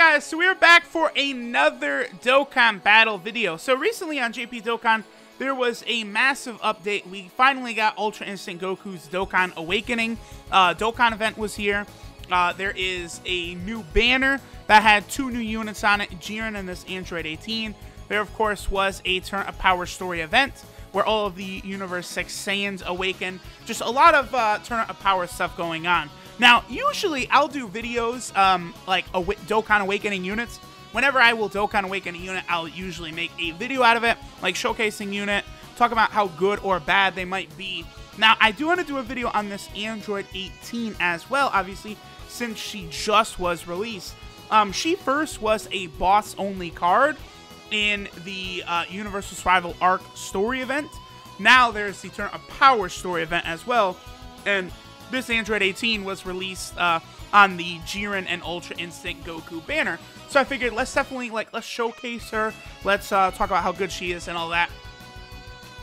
guys, so we're back for another Dokkan battle video. So recently on JP Dokkan, there was a massive update. We finally got Ultra Instinct Goku's Dokkan Awakening. Dokkan event was here. There is a new banner that had 2 new units on it, Jiren and this Android 18. There, of course, was a Turn Up Power story event where all of the Universe 6 Saiyans awaken. Just a lot of Turn Up Power stuff going on. Now, usually I'll do videos like Dokkan Awakening units. Whenever I will Dokkan Awaken a unit, I'll usually make a video out of it, like showcasing unit, talk about how good or bad they might be. Now, I do want to do a video on this Android 18 as well, obviously, since she just was released. She first was a boss-only card in the Universal Survival Arc story event. Now there's the Turn Up Power story event as well, and this Android 18 was released on the Jiren and Ultra Instinct Goku banner. So I figured let's definitely, let's showcase her. Let's talk about how good she is and all that.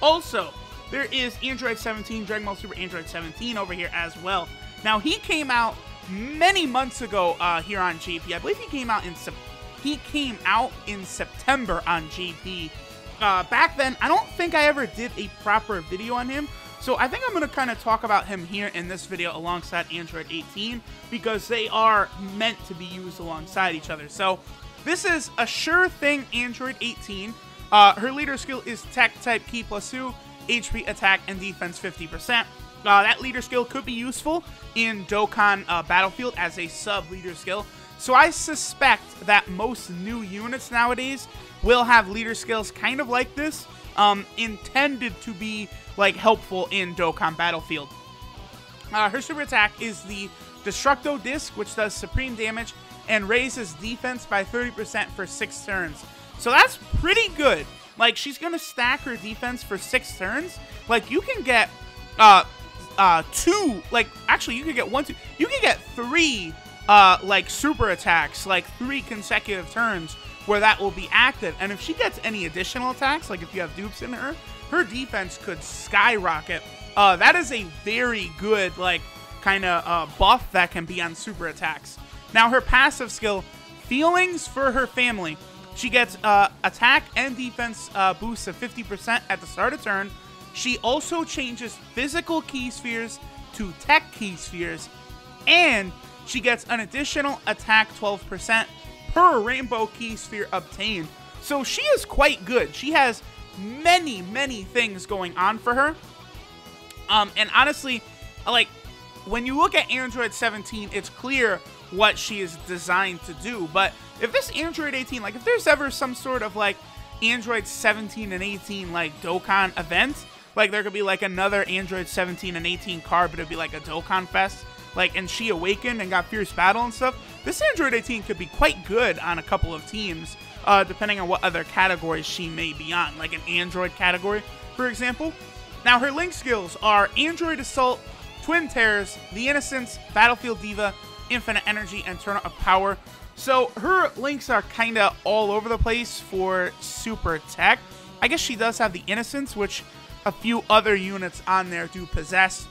Also, there is Android 17, Dragon Ball Super Android 17 over here as well. Now, he came out many months ago here on JP. I believe he came out in September on JP. Back then, I don't think I ever did a proper video on him. So I think I'm going to kind of talk about him here in this video alongside Android 18 because they are meant to be used alongside each other. So this is a sure thing Android 18. Her leader skill is Tech Type Ki +2, HP, attack, and defense 50%. That leader skill could be useful in Dokkan Battlefield as a sub-leader skill. So I suspect that most new units nowadays will have leader skills kind of like this, intended to be helpful in Dokkan Battlefield. Her super attack is the Destructo Disc, which does supreme damage and raises defense by 30% for 6 turns. So that's pretty good. She's gonna stack her defense for 6 turns. You can get 2, actually you can get 1, 2, you can get 3 super attacks, 3 consecutive turns where that will be active. And if she gets any additional attacks, if you have dupes in her defense could skyrocket. That is a very good, kind of buff that can be on super attacks. Now, her passive skill, Feelings for Her Family. She gets attack and defense boosts of 50% at the start of turn. She also changes physical key spheres to tech key spheres. And she gets an additional attack 12% per rainbow key sphere obtained. So she is quite good. She has many, many things going on for her. And honestly, when you look at Android 17, it's clear what she is designed to do. But if this Android 18, if there's ever some sort of Android 17 and 18 Dokkan event, there could be another Android 17 and 18 card, but it'd be a Dokkan Fest, and she awakened and got Fierce Battle and stuff. This Android 18 could be quite good on a couple of teams, depending on what other categories she may be on, an Android category, for example. Now, her link skills are Android Assault, Twin Terrors, The Innocence, Battlefield Diva, Infinite Energy, and Turn Up Power. So her links are kind of all over the place for super tech. I guess she does have the Innocence, which a few other units on there do possess.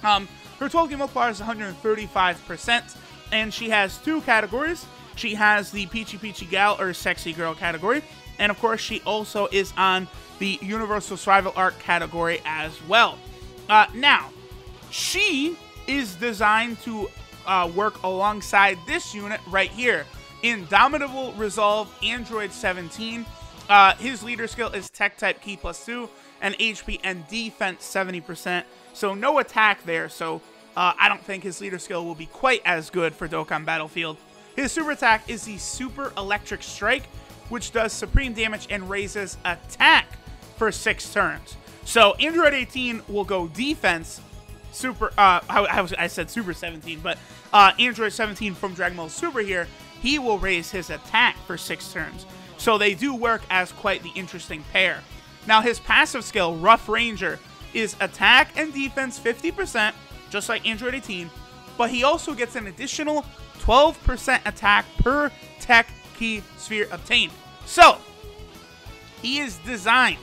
Her total game multiplier is 135%, and she has 2 categories. She has the Peachy Peachy Gal, or Sexy Girl category, and of course she also is on the Universal Survival Arc category as well. Now, she is designed to work alongside this unit right here, Indomitable Resolve Android 17. His leader skill is Tech Type Ki +2, and HP and defense 70%. So no attack there, so I don't think his leader skill will be quite as good for Dokkan Battlefield. His super attack is the Super Electric Strike, which does supreme damage and raises attack for 6 turns. So Android 18 will go defense, I said Super 17, but Android 17 from Dragon Ball Super here, he will raise his attack for 6 turns. So they do work as quite the interesting pair. Now, his passive skill, Rough Ranger, is attack and defense 50%, just like Android 18, but he also gets an additional 12% attack per tech key sphere obtained. So, he is designed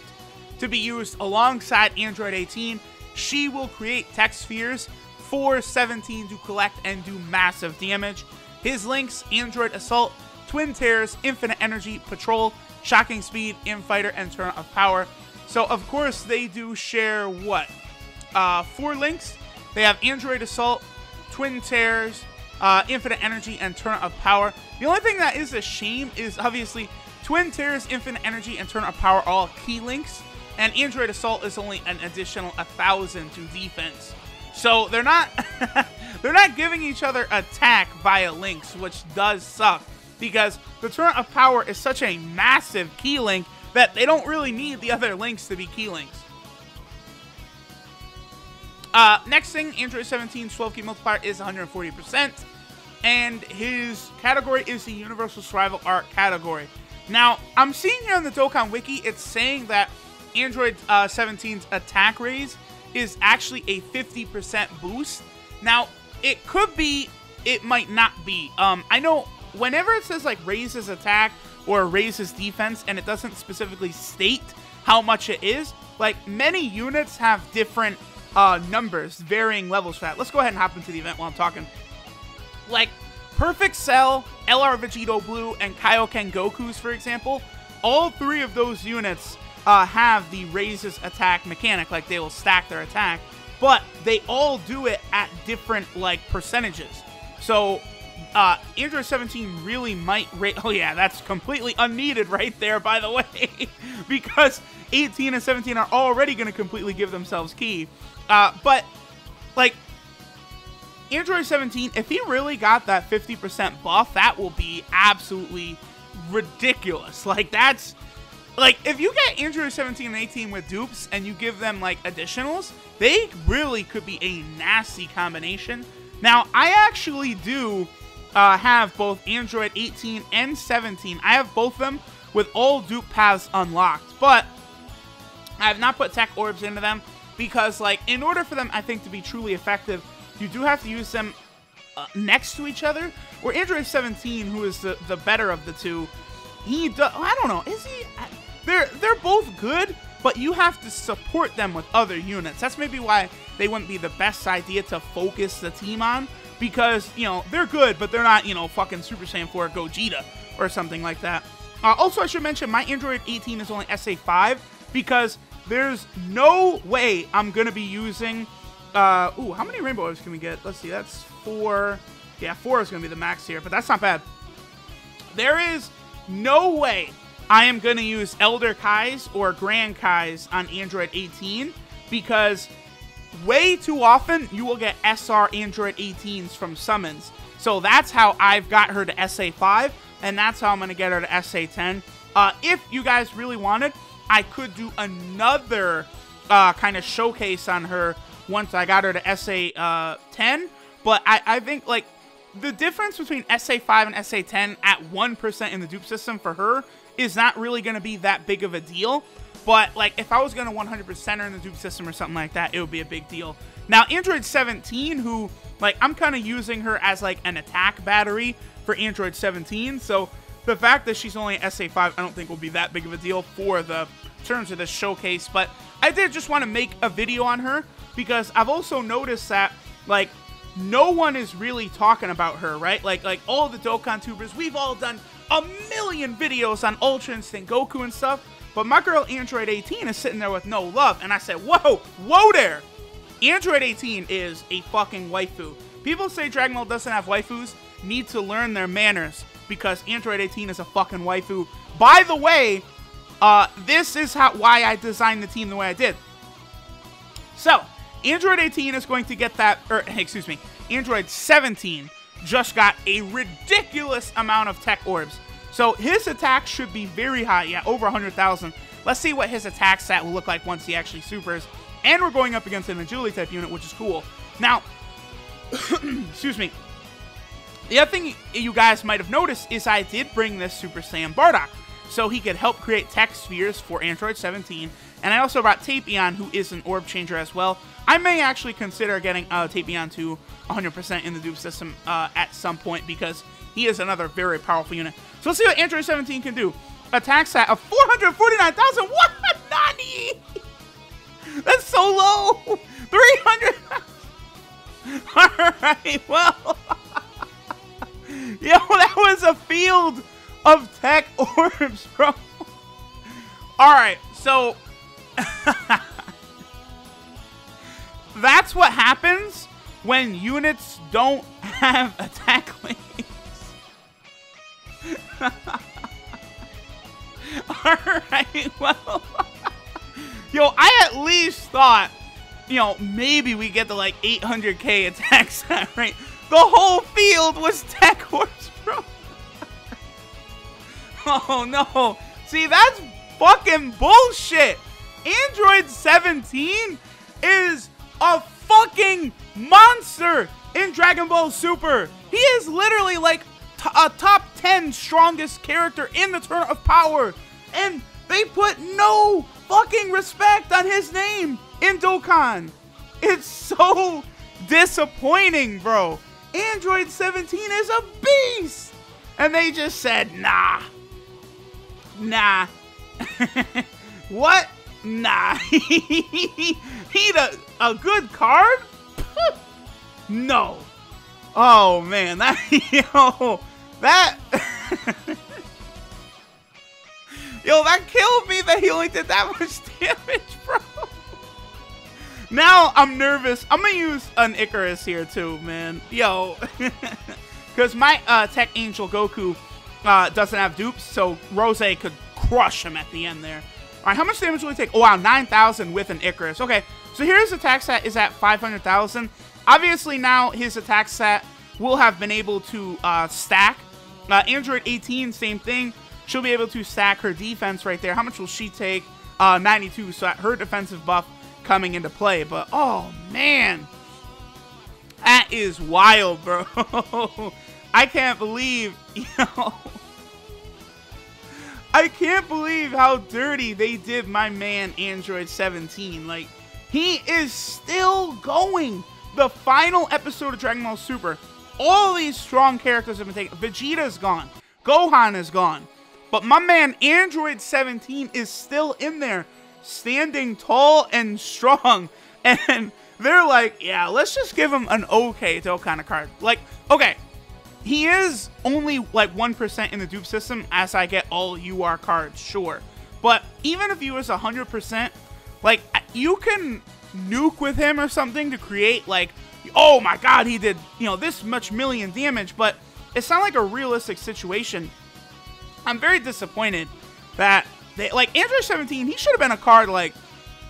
to be used alongside Android 18. She will create tech spheres for 17 to collect and do massive damage. His links: Android Assault, Twin Tears, Infinite Energy, Patrol, Shocking Speed, Infighter, and Turn of Power. So, of course, they do share what? 4 links. They have Android Assault, Twin Tears, Infinite Energy, and Turn of Power. The only thing that is a shame is, obviously, Twin Tears, Infinite Energy, and Turn of Power are all key links, and Android Assault is only an additional 1,000 to defense. So they're not they're not giving each other attack via links, which does suck, because the Turn of Power is such a massive key link that they don't really need the other links to be key links. Next thing, Android 17's 12 key multiplier is 140%, and his category is the Universal Survival Art category. Now, I'm seeing here on the Dokkan Wiki, it's saying that Android 17's attack raise is actually a 50% boost. Now, it could be, it might not be. I know whenever it says like raises attack or raises defense and it doesn't specifically state how much it is, like many units have different numbers, varying levels for that. Let's go ahead and hop into the event while I'm talking. Like Perfect Cell, LR Vegito Blue, and Kaioken Goku's, for example, all 3 of those units have the raises attack mechanic, like they will stack their attack, but they all do it at different like percentages. So Android 17 really might oh yeah, that's completely unneeded right there, by the way, because 18 and 17 are already going to completely give themselves key. But like Android 17, if he really got that 50% buff, that will be absolutely ridiculous. Like, that's like, if you get Android 17 and 18 with dupes and you give them like additionals, they really could be a nasty combination. Now, I actually do have both Android 18 and 17. I have both of them with all dupe paths unlocked, but I have not put tech orbs into them because, like, in order for them, I think, to be truly effective, you do have to use them next to each other. Where Android 17, who is the better of the two, he does, I don't know, is he? They're both good, but you have to support them with other units. That's maybe why they wouldn't be the best idea to focus the team on, because, you know, they're good, but they're not, you know, fucking Super Saiyan 4 Gogeta or something like that. Also, I should mention, my Android 18 is only SA5, because there's no way I'm going to be using... ooh, how many rainbow orbs can we get? Let's see, that's 4. Yeah, 4 is going to be the max here, but that's not bad. There is no way I am going to use Elder Kais or Grand Kais on Android 18, because way too often you will get SR Android 18s from summons. So that's how I've got her to SA5, and that's how I'm going to get her to SA10. If you guys really wanted, I could do another kind of showcase on her once I got her to SA10, but I think, like, the difference between SA5 and SA10 at 1% in the dupe system for her is not really going to be that big of a deal. But, like, if I was going to 100% her in the dupe system or something like that, it would be a big deal. Now, Android 17, who, like, I'm kind of using her as, like, an attack battery for Android 17. So, the fact that she's only SA5, I don't think will be that big of a deal for the terms of this showcase. But I did just want to make a video on her, because I've also noticed that, like, no one is really talking about her, right? Like all the Dokkan tubers, we've all done a million videos on Ultra Instinct Goku and stuff, but my girl Android 18 is sitting there with no love, and I said, whoa there! Android 18 is a fucking waifu. People say Dragon Ball doesn't have waifus, need to learn their manners, because Android 18 is a fucking waifu. By the way, this is why I designed the team the way I did. So, Android 18 is going to get that, excuse me, Android 17 just got a ridiculous amount of tech orbs. So his attack should be very high, yeah, over 100,000. Let's see what his attack stat will look like once he actually supers. And we're going up against an agility type unit, which is cool. Now, excuse me, the other thing you guys might have noticed is I did bring this Super Saiyan Bardock, so he could help create tech spheres for Android 17. And I also brought Tapion, who is an orb changer as well. I may actually consider getting Tapion to 100% in the dupe system at some point, because he is another very powerful unit. So let's see what Android 17 can do. Attack stat of 449,000. What? Nani? That's so low. 300. Alright, well. Yo, that was a field of tech orbs, bro. Alright, so that's what happens when units don't have attack links. Alright, well. Yo, I at least thought, you know, maybe we get to like 800k attack stat, right? The whole field was tech orbs, bro. Oh no. See, that's fucking bullshit. Android 17 is a fucking monster in Dragon Ball Super. He is literally like a top 10 strongest character in the Tournament of Power. And they put no fucking respect on his name in Dokkan. It's so disappointing, bro. Android 17 is a beast. And they just said, nah. Nah. What? Nah. He a good card? No. Oh man, that yo, that yo, that killed me that he only did that much damage, bro. Now I'm nervous. I'm gonna use an Icarus here too, man. Yo, because my Tech Angel Goku doesn't have dupes, so Rose could crush him at the end there. All right, how much damage will he take? Oh wow, 9,000 with an Icarus. Okay, so here's attack stat is at 500,000. Obviously now his attack stat will have been able to stack. Android 18, same thing. She'll be able to stack her defense right there. How much will she take? 92, so her defensive buff coming into play. But, oh, man. That is wild, bro. I can't believe, I can't believe how dirty they did my man Android 17. Like, he is still going. The final episode of Dragon Ball Super, all these strong characters have been taken. Vegeta's gone. Gohan is gone. But my man Android 17 is still in there, standing tall and strong. And they're like, yeah, let's just give him an okay Dokkan of card. Like, okay, he is only like 1% in the dupe system as I get all UR cards, sure. But even if he was 100%, like, you can nuke with him or something to create like, oh my god, he did, this much million damage, but it's not like a realistic situation. I'm very disappointed that they, like, Android 17, he should have been a card like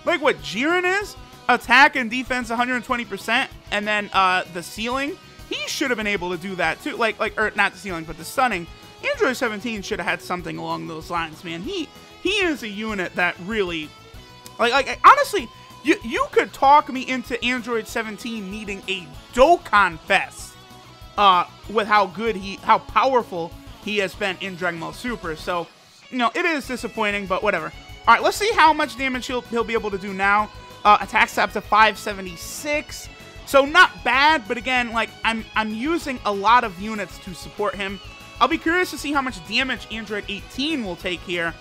what Jiren is, attack and defense 120%, and then the ceiling, he should have been able to do that too, or not the ceiling, but the stunning. Android 17 should have had something along those lines, man. He is a unit that really, like honestly, you could talk me into Android 17 needing a Dokkan Fest with how powerful he has been in Dragon Ball Super. So, it is disappointing, but whatever. All right, let's see how much damage he'll be able to do now. Attack stat up to 576. So not bad, but again, like I'm using a lot of units to support him. I'll be curious to see how much damage Android 18 will take here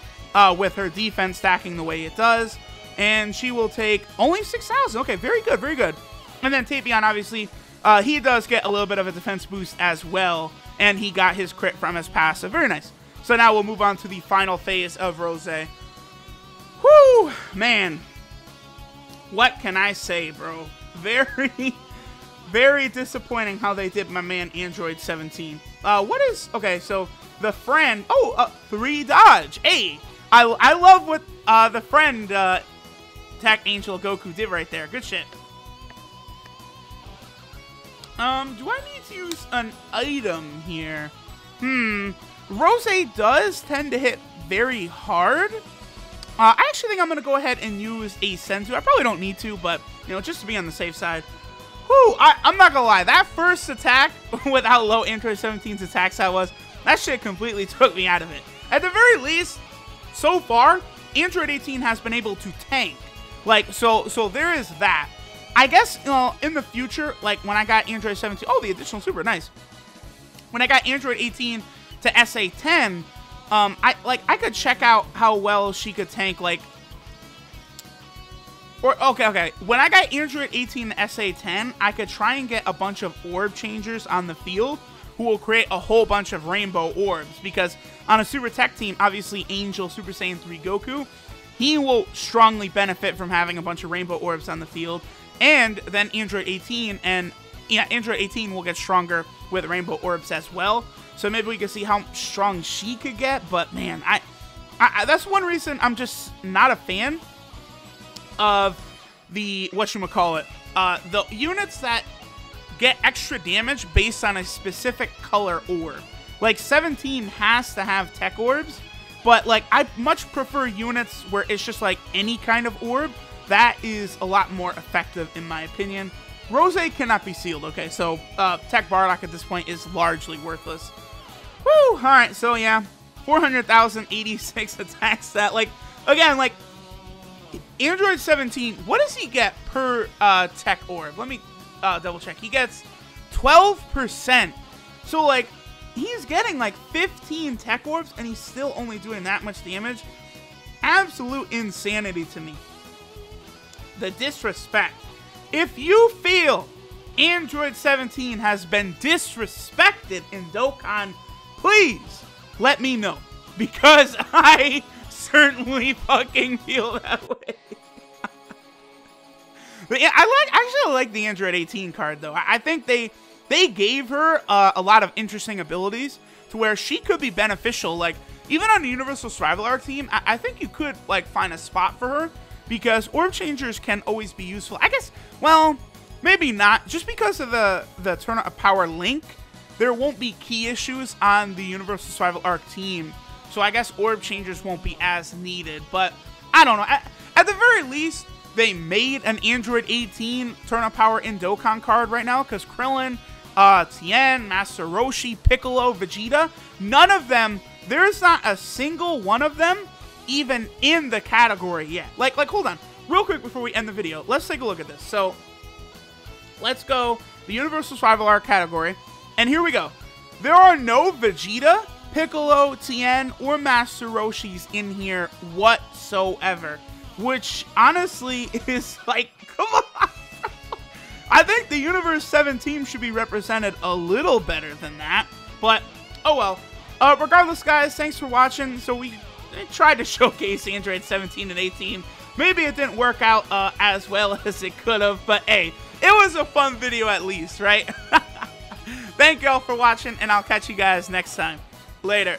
with her defense stacking the way it does. And she will take only 6,000. Okay, very good, very good. And then Tapion, obviously, he does get a little bit of a defense boost as well. And he got his crit from his passive. Very nice. So now we'll move on to the final phase of Rose. Whew, man. What can I say, bro? Very, very disappointing how they did my man Android 17. What is... Okay, so the friend... Oh, 3 dodge. Hey, I love what the friend Tech Angel Goku did right there. Good shit. Do I need to use an item here? Rose does tend to hit very hard. I actually think I'm going to go ahead and use a Senzu. I probably don't need to, but, just to be on the safe side. Whew, I'm not going to lie. That first attack, with how low Android 17's attack stat was, that shit completely took me out of it. At the very least, so far, Android 18 has been able to tank. Like, so there is that. I guess, in the future, like, when I got Android 17... Oh, the additional super, nice. When I got Android 18 to SA10... I could check out how well she could tank, like... Okay. When I got Android 18 to SA10, I could try and get a bunch of orb changers on the field who will create a whole bunch of rainbow orbs, because on a Super Tech team, obviously Angel Super Saiyan 3 Goku, he will strongly benefit from having a bunch of rainbow orbs on the field. And then Android 18, and yeah, Android 18 will get stronger with rainbow orbs as well. So maybe we can see how strong she could get. But man, I that's one reason I'm just not a fan of the whatchamacallit, the units that get extra damage based on a specific color orb. Like 17 has to have tech orbs, but like I much prefer units where it's just like any kind of orb. That is a lot more effective in my opinion. Rose cannot be sealed, okay, so Tech Bardock at this point is largely worthless. Woo! Alright, so yeah, 400,086 attack stat. Like, again, like, Android 17, what does he get per tech orb? Let me double check. He gets 12%. So, like, he's getting, like, 15 tech orbs, and he's still only doing that much damage. Absolute insanity to me. The disrespect. If you feel Android 17 has been disrespected in Dokkan, please let me know, because I certainly fucking feel that way. But yeah, I actually like the Android 18 card though. I think they gave her a lot of interesting abilities to where she could be beneficial. Like even on the Universal Survival Arc team, I think you could like find a spot for her, because orb changers can always be useful. I guess, well, maybe not, just because of the turn of power link. There won't be key issues on the Universal Survival Arc team, so I guess orb changers won't be as needed. But I don't know. At the very least, they made an Android 18 turn of power in Dokkan card right now, because Krillin, Tien, Master Roshi, Piccolo, Vegeta, none of them, there's not a single one of them even in the category yet. Like hold on, real quick before we end the video, let's take a look at this. So let's go the Universal Survival Arc category. And here we go. There are no Vegeta, Piccolo, Tien, or Master Roshis in here whatsoever. Which, honestly, is like, come on. I think the Universe 7 team should be represented a little better than that. But, oh well. Regardless, guys, thanks for watching. So we tried to showcase Android 17 and 18. Maybe it didn't work out as well as it could have. But, hey, it was a fun video at least, right? Thank y'all for watching, and I'll catch you guys next time. Later.